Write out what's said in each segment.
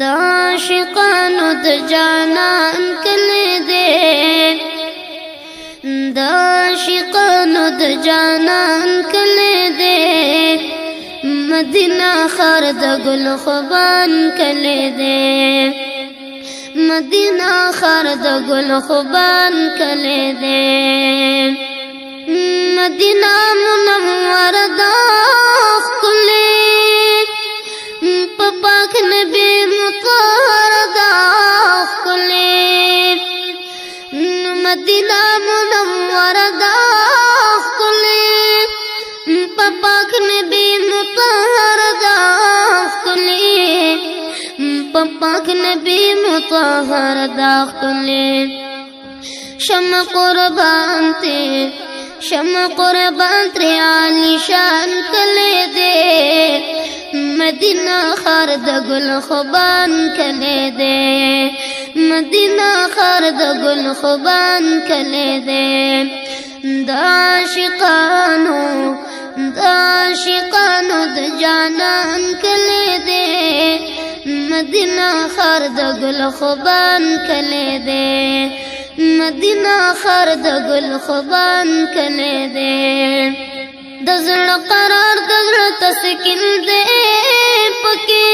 دا عاشقانو د جانان کلی دی دا عاشقانو د جانان کلی دی مدینہ خار د گل خوبان کلی دی مدینہ خار د گل خوبان کلی دی مدینہ منور دا ښکلی په پاک نبی مطهر دا ښکلی مدینہ منور دا ښکلی په پاک نبی مطهر دا ښکلی په پاک نبی مطهر دا ښکلی شمع قربان ته شمع قربان تری عالی شان کلی دی مدینہ خار د گل خوبان کلی دی مدینہ خار د گل خوبان کلی دی دا عاشقانو د جانان کلی دی مدینہ خار د گل خوبان کلی دی مدینہ خار د گل خوبان کلی دی د زړه قرار د زړه تسکین دی پکې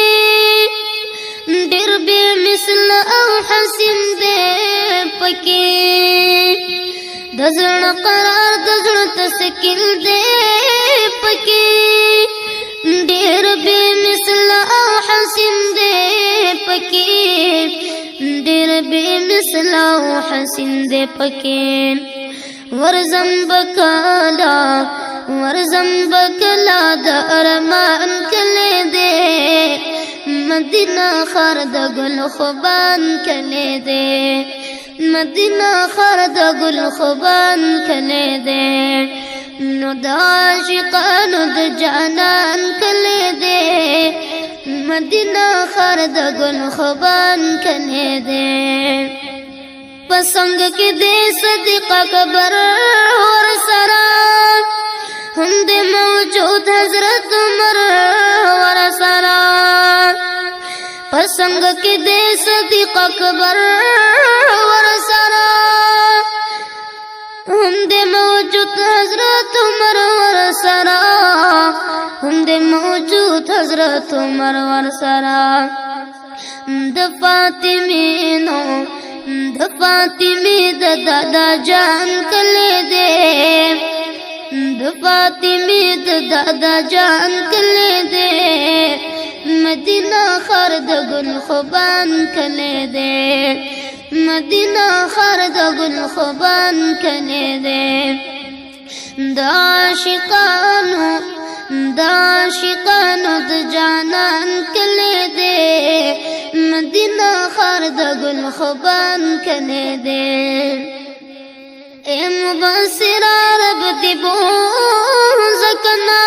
ډېر بې مثل او حسین دی پکې د زړه قرار د زړه تسکین دی پکې ډېر بې مثل او حسین دی پکې ډېر بې مثل او حسین دی پکې ورزم بکلا د ارمان کلی دی مدینہ خار د گل خوبان کلی دی مدینہ خار د گل خوبان کلی دی نو د عاشقانو د جانان کلی دی مدینہ خار د گل خوبان کلی دی پسنگ کی دے صدیق اکبر اور سرا ہم دے موجود حضرت عمر اور سرا پسنگ کی دے صدیق اکبر اور سرا ہم دے موجود حضرت عمر اور سرا ہم دے موجود حضرت عمر اور سرا د فاطمینو د فاطمی د دادا جان کلی دی د فاطمی د دادا جان کلی دی مدینہ خار د گل خوبان کلی دی مدینہ خار د گل خوبان کلی دی د عاشقانو د جانان کلی دی مدینہ خار د گل خوبان کلی دی اے مبصر رب دی بوز کنا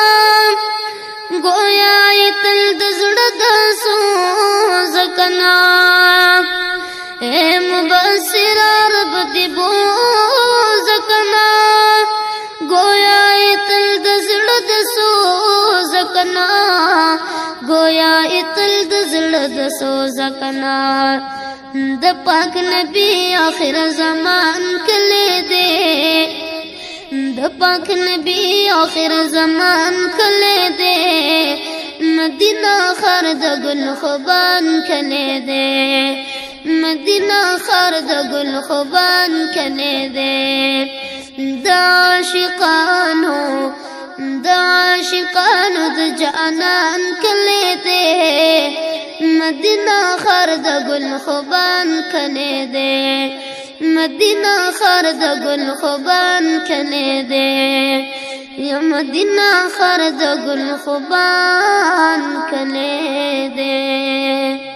گویا تل د زړه د سوز کنا اے مبصر رب دی بوز کنا گویا تل د زړه د سوز کنا گویا تل د زړه د سوز کنا د پاک نبی آخر زمان کلی دی د پاک نبی آخر زمان کلی دی مدینہ خار د گل خوبان کلی دی مدینہ خار د گل خوبان کلی دی د عاشقانو د جانان کلی دی مدینہ خار د گل خوبان کلی دی مدینہ خار د گل خوبان کلی دی یا مدینہ خار د گل خوبان کلی دی